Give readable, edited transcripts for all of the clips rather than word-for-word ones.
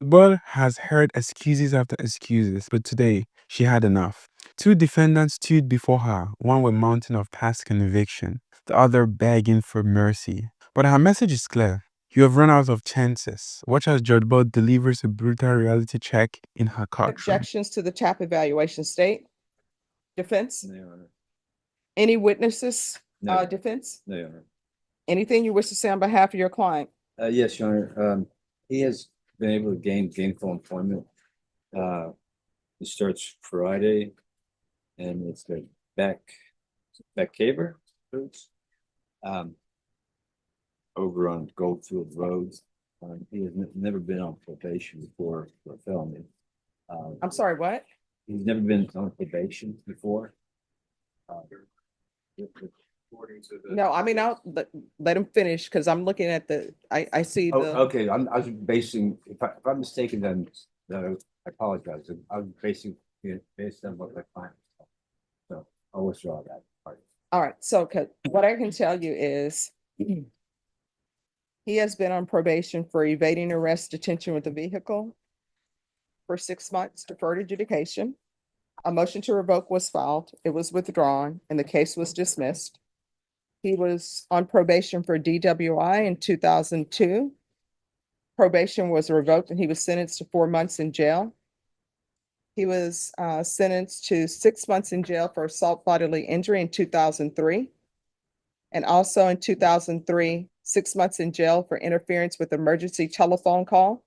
The boy has heard excuses after excuses, but today she had enough. Two defendants stood before her, one with mountain of past conviction, the other begging for mercy. But her message is clear. You have run out of chances. Watch as Judge Bud delivers a brutal reality check in her courtroom. Objections to the TAP evaluation state? Defense? No, Your Honor. Any witnesses? No. Defense? No, Your Honor. Anything you wish to say on behalf of your client? Yes, Your Honor. He has been able to gain gainful employment. It starts Friday, and it's the back caver boots. Over on Goldfield Road. He has never been on probation before for a felony. I'm sorry, what? He's never been on probation before. No, I mean, let him finish because I'm looking at I see Oh, the, okay, I was basing, if I'm mistaken, then, I apologize. I'm basing it based on what my client. So I'll withdraw that part. all right, so what I can tell you is he has been on probation for evading arrest, detention with a vehicle for 6 months, deferred adjudication. A motion to revoke was filed, it was withdrawn, and the case was dismissed. He was on probation for DWI in 2002. Probation was revoked and he was sentenced to 4 months in jail. He was sentenced to 6 months in jail for assault bodily injury in 2003. And also in 2003, 6 months in jail for interference with emergency telephone call.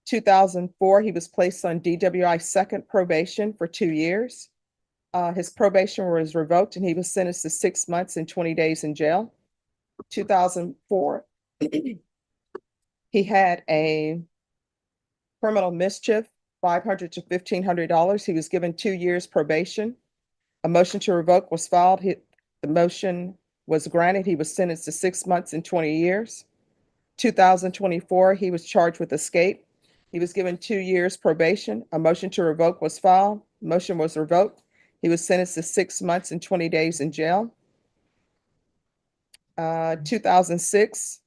2004, he was placed on DWI second probation for 2 years. His probation was revoked and he was sentenced to 6 months and 20 days in jail. 2004, he had a criminal mischief, $500 to $1,500. He was given 2 years probation. A motion to revoke was filed. The motion was granted. He was sentenced to 6 months and 20 years. 2024, he was charged with escape. He was given 2 years probation. A motion to revoke was filed. Motion was revoked. He was sentenced to 6 months and 20 days in jail. 2006,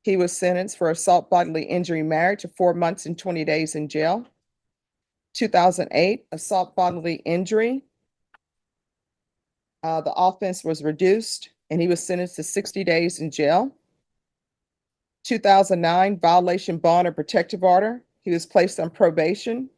he was sentenced for assault bodily injury married to 4 months and 20 days in jail. 2008, assault bodily injury. The offense was reduced and he was sentenced to 60 days in jail. 2009, violation bond or protective order. He was placed on probation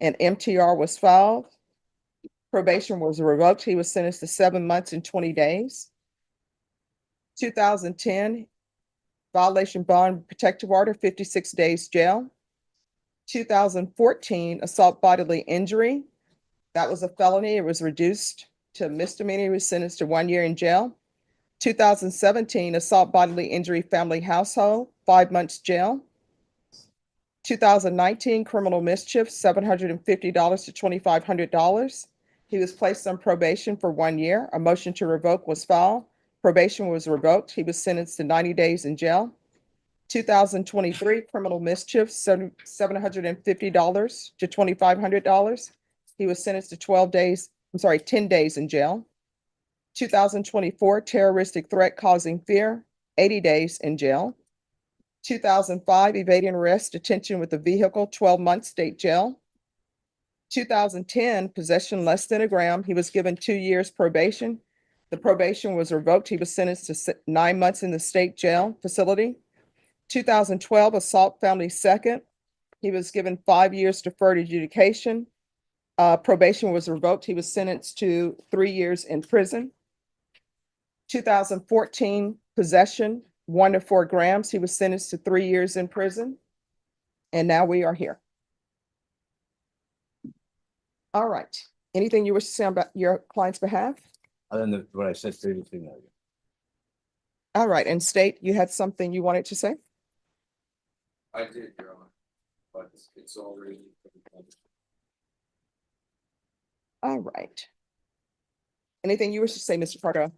and MTR was filed. Probation was revoked. He was sentenced to 7 months and 20 days. 2010, violation bond protective order, 56 days jail. 2014, assault bodily injury. That was a felony. It was reduced to misdemeanor. He was sentenced to 1 year in jail. 2017, assault bodily injury family household, 5 months jail. 2019, criminal mischief, $750 to $2,500. He was placed on probation for 1 year. A motion to revoke was filed. Probation was revoked. He was sentenced to 90 days in jail. 2023, criminal mischief, $750 to $2,500. He was sentenced to 10 days in jail. 2024, terroristic threat causing fear, 80 days in jail. 2005, evading arrest, detention with a vehicle, 12 months state jail. 2010, possession less than a gram. He was given 2 years probation. The probation was revoked. He was sentenced to 9 months in the state jail facility. 2012, assault family second. He was given 5 years deferred adjudication. Probation was revoked. He was sentenced to 3 years in prison. 2014, possession, 1 to 4 grams. He was sentenced to 3 years in prison. And now we are here. All right. Anything you wish to say about your client's behalf? Other than what I said previously, no. All right. And state, you had something you wanted to say? I did, Your Honor, but it's already. All right. Anything you wish to say, Mr. Pardo?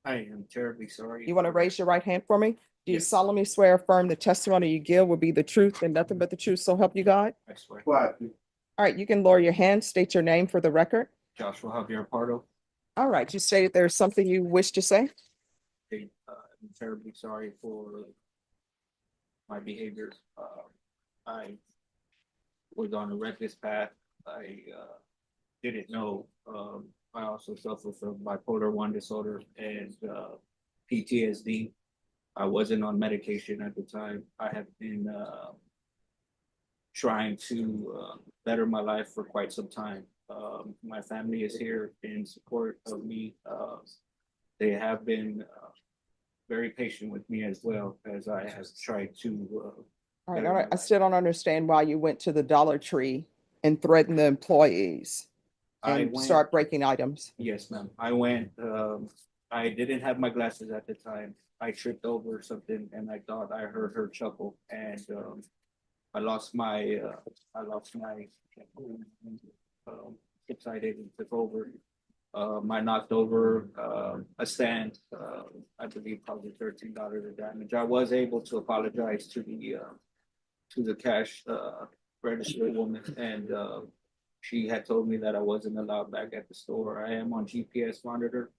I am terribly sorry. You want to raise your right hand for me? Do you Yes. solemnly swear affirm the testimony you give will be the truth and nothing but the truth, so help you God? I swear. All right, you can lower your hand, state your name for the record. Joshua Javier Pardo. All right, you stated there's something you wish to say? I'm terribly sorry for my behavior. I was on a reckless path. I didn't know. I also suffer from bipolar 1 disorder and PTSD. I wasn't on medication at the time. I have been trying to better my life for quite some time. My family is here in support of me. They have been very patient with me as well as I have tried to. All right, better my I life. still don't understand why you went to the Dollar Tree and threatened the employees I and went- start breaking items. Yes, ma'am. I went, I didn't have my glasses at the time. I tripped over something and I thought I heard her chuckle and, I lost my, subsided and took over. I knocked over, a stand, I believe probably $13 of damage. I was able to apologize to the cash, register woman and, she had told me that I wasn't allowed back at the store. I am on GPS monitor.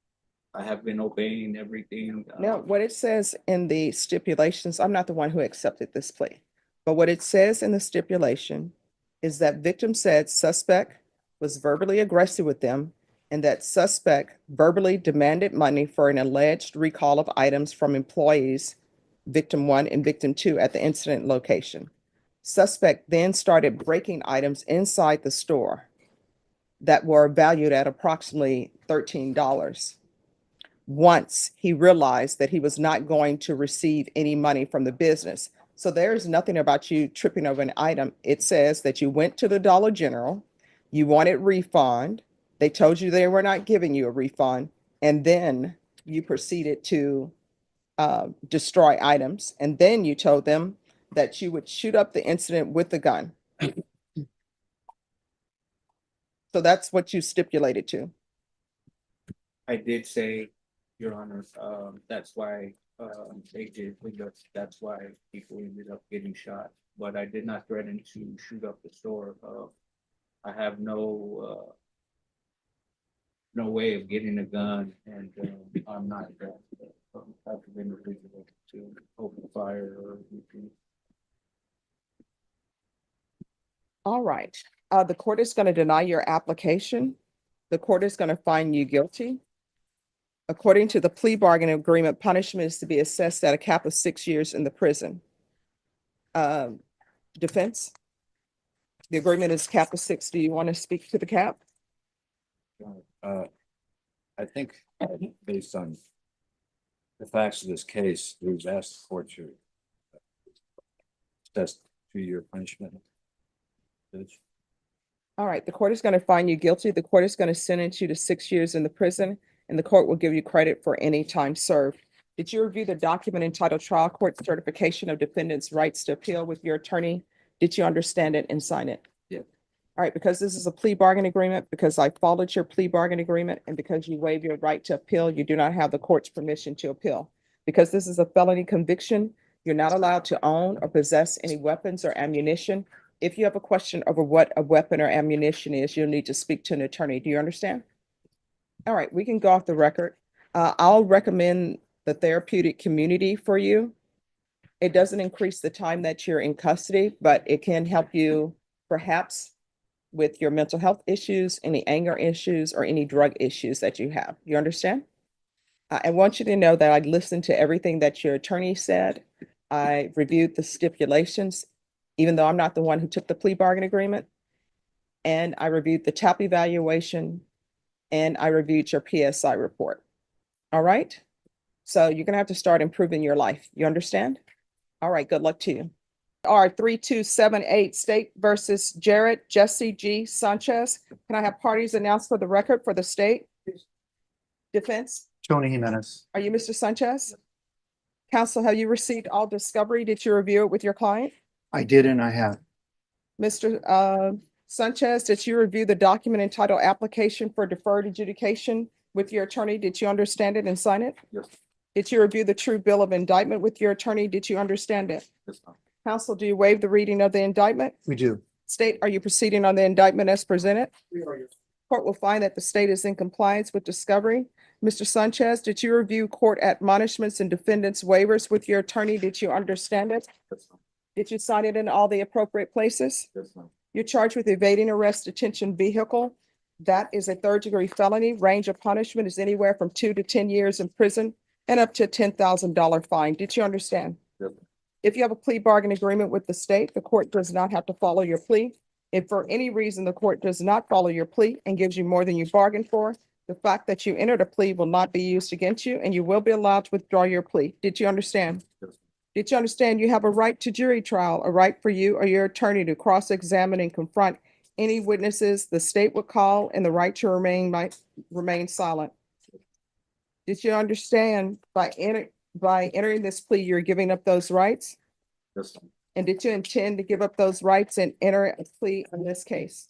I have been obeying everything. No, what it says in the stipulations, I'm not the one who accepted this plea, but what it says in the stipulation is that victim said suspect was verbally aggressive with them and that suspect verbally demanded money for an alleged recall of items from employees, victim 1 and victim 2 at the incident location. Suspect then started breaking items inside the store that were valued at approximately $13. Once he realized that he was not going to receive any money from the business. So there's nothing about you tripping over an item. It says that you went to the Dollar General, you wanted refund. They told you they were not giving you a refund. And then you proceeded to destroy items. And then you told them that you would shoot up the incident with the gun. So that's what you stipulated to. I did say, Your Honor, that's why, that's why people ended up getting shot. But I did not threaten to shoot up the store. I have no way of getting a gun and, I'm not that type of individual to open fire or anything. All right, the court is going to deny your application. The court is going to find you guilty. According to the plea bargaining agreement, punishment is to be assessed at a cap of 6 years in the prison. Defense? The agreement is cap of 6. Do you want to speak to the cap? I think based on the facts of this case, we've asked the court to assess 2-year punishment. Judge. All right, the court is going to find you guilty. The court is going to sentence you to 6 years in the prison, and the court will give you credit for any time served. Did you review the document entitled Trial Court Certification of Defendant's Rights to Appeal with your attorney? Did you understand it and sign it? Yeah. All right, because this is a plea bargain agreement, because I followed your plea bargain agreement, and because you waive your right to appeal, you do not have the court's permission to appeal. Because this is a felony conviction, you're not allowed to own or possess any weapons or ammunition. If you have a question over what a weapon or ammunition is, you'll need to speak to an attorney. Do you understand? All right, we can go off the record. I'll recommend the therapeutic community for you. It doesn't increase the time that you're in custody, but it can help you perhaps with your mental health issues, any anger issues, or any drug issues that you have. You understand? I want you to know that I listened to everything that your attorney said. I reviewed the stipulations, even though I'm not the one who took the plea bargain agreement. And I reviewed the TAP evaluation, and I reviewed your PSI report. All right? So you're going to have to start improving your life. You understand? All right, good luck to you. R 3278 State versus Jesse G. Sanchez. Can I have parties announced for the record for the state? Defense? Tony Jimenez. Are you Mr. Sanchez? Counsel, have you received all discovery? Did you review it with your client? I did and I have. Mr. Sanchez, did you review the document entitled Application for Deferred Adjudication with your attorney? Did you understand it and sign it? Yes. Did you review the true bill of indictment with your attorney? Did you understand it? Yes, ma'am. Counsel, do you waive the reading of the indictment? We do. State, are you proceeding on the indictment as presented? Court will find that the state is in compliance with discovery. Mr. Sanchez, did you review court admonishments and defendant's waivers with your attorney? Did you understand it? Yes, ma'am. Did you sign it in all the appropriate places? Yes, ma'am. You're charged with evading arrest, detention vehicle. That is a third-degree felony. Range of punishment is anywhere from 2 to 10 years in prison and up to a $10,000 fine. Did you understand? Yes, ma'am. If you have a plea bargain agreement with the state, the court does not have to follow your plea. If for any reason the court does not follow your plea and gives you more than you bargained for, the fact that you entered a plea will not be used against you and you will be allowed to withdraw your plea. Did you understand? Yes. Did you understand you have a right to jury trial, a right for you or your attorney to cross-examine and confront any witnesses the state would call, and the right to remain silent? Did you understand by entering this plea, you're giving up those rights? Yes, ma'am. And did you intend to give up those rights and enter a plea in this case?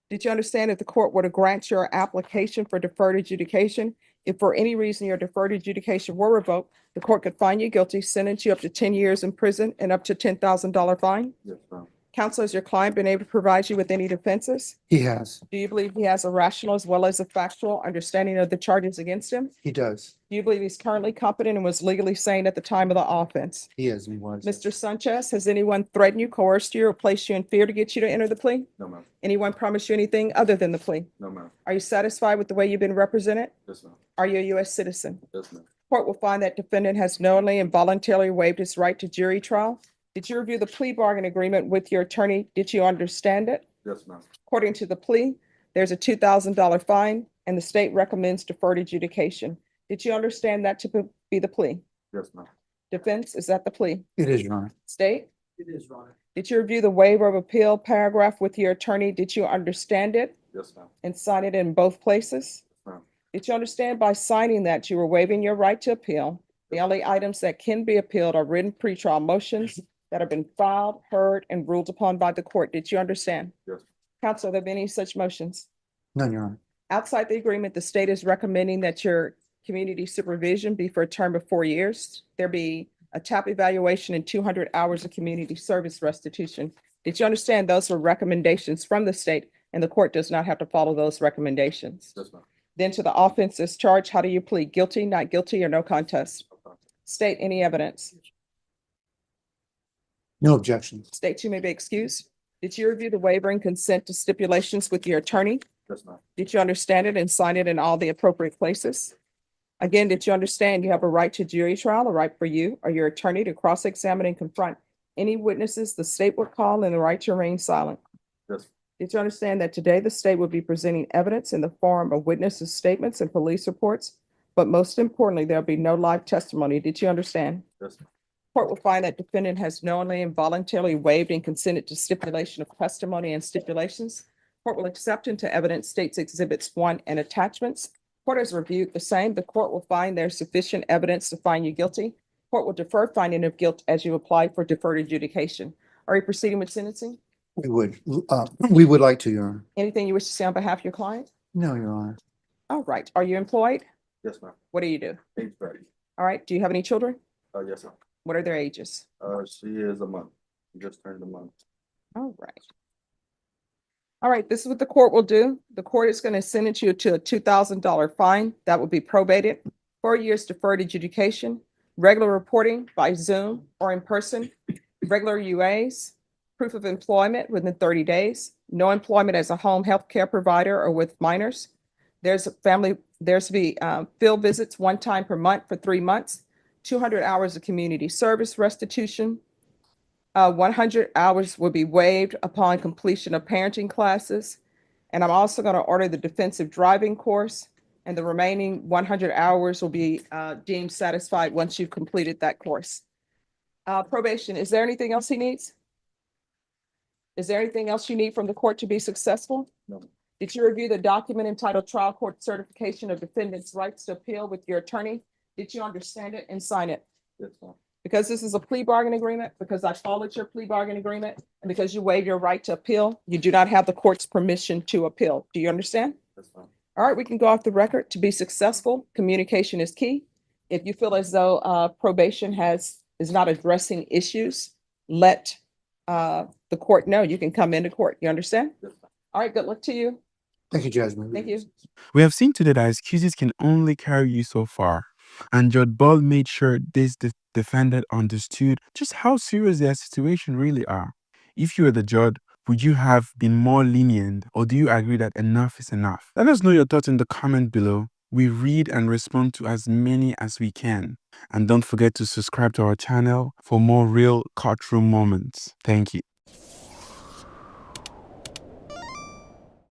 Did you understand if the court were to grant your application for deferred adjudication, if for any reason your deferred adjudication were revoked, the court could find you guilty, sentence you up to 10 years in prison and up to $10,000 fine? Yes, ma'am. Counsel, has your client been able to provide you with any defenses? He has. Do you believe he has a rational as well as a factual understanding of the charges against him? He does. Do you believe he's currently competent and was legally sane at the time of the offense? He is and he was. Mr. Sanchez, has anyone threatened you, coerced you, or placed you in fear to get you to enter the plea? No, ma'am. Anyone promised you anything other than the plea? No, ma'am. Are you satisfied with the way you've been represented? Yes, ma'am. Are you a U.S. citizen? Yes, ma'am. Court will find that defendant has knowingly and voluntarily waived his right to jury trial. Did you review the plea bargain agreement with your attorney? Did you understand it? Yes, ma'am. According to the plea, there's a $2,000 fine and the state recommends deferred adjudication. Did you understand that to be the plea? Yes, ma'am. Defense, is that the plea? It is, Your Honor. State? It is, Your Honor. Did you review the waiver of appeal paragraph with your attorney? Did you understand it Yes, ma'am. and sign it in both places? Yes, ma'am. Did you understand by signing that you were waiving your right to appeal? The only items that can be appealed are written pretrial motions that have been filed, heard, and ruled upon by the court. Did you understand? Yes. Counsel, have there been any such motions? None, Your Honor. Outside the agreement, the state is recommending that your community supervision be for a term of 4 years. There be a TAP evaluation and 200 hours of community service restitution. Did you understand those were recommendations from the state and the court does not have to follow those recommendations? Yes, ma'am. Then to the offenses charged, how do you plead? Guilty, not guilty, or no contest? Okay. State any evidence. No objections. State you may be excused. Did you review the waiver and consent to stipulations with your attorney? Yes, ma'am. Did you understand it and sign it in all the appropriate places? Again, did you understand you have a right to jury trial, a right for you or your attorney to cross-examine and confront any witnesses the state would call, and the right to remain silent? Yes. Did you understand that today the state will be presenting evidence in the form of witnesses' statements and police reports? But most importantly, there'll be no live testimony. Did you understand? Yes, ma'am. Court will find that defendant has knowingly and voluntarily waived and consented to stipulation of testimony and stipulations. Court will accept into evidence states exhibits 1 and attachments. Court has reviewed the same. The court will find there's sufficient evidence to find you guilty. Court will defer finding of guilt as you apply for deferred adjudication. Are you proceeding with sentencing? We would like to, Your Honor. Anything you wish to say on behalf of your client? No, Your Honor. All right. Are you employed? Yes, ma'am. What do you do? 8th grade. All right. Do you have any children? Yes, ma'am. What are their ages? She is a month. She just turned a month. All right. All right, this is what the court will do. The court is going to sentence you to a $2,000 fine that will be probated, 4 years deferred adjudication, regular reporting by Zoom or in person, regular UAs, proof of employment within 30 days, no employment as a home health care provider or with minors. There's to be field visits 1 time per month for 3 months, 200 hours of community service restitution. 100 hours will be waived upon completion of parenting classes. And I'm also going to order the defensive driving course, and the remaining 100 hours will be deemed satisfied once you've completed that course. Probation, is there anything else he needs? Is there anything else you need from the court to be successful? No. Did you review the document entitled Trial Court Certification of Defendant's Rights to Appeal with your attorney? Did you understand it and sign it? Yes, ma'am. Because this is a plea bargain agreement, because I followed your plea bargain agreement, and because you waive your right to appeal, you do not have the court's permission to appeal. Do you understand? Yes, ma'am. All right, we can go off the record. To be successful, communication is key. If you feel as though probation is not addressing issues, let the court know. You can come into court. You understand? Yes, ma'am. All right, good luck to you. Thank you, Jasmine. Thank you. We have seen today that excuses can only carry you so far. And Judge Ball made sure this defendant understood just how serious their situation really are. If you were the judge, would you have been more lenient, or do you agree that enough is enough? Let us know your thoughts in the comment below. We read and respond to as many as we can. And don't forget to subscribe to our channel for more real courtroom moments. Thank you.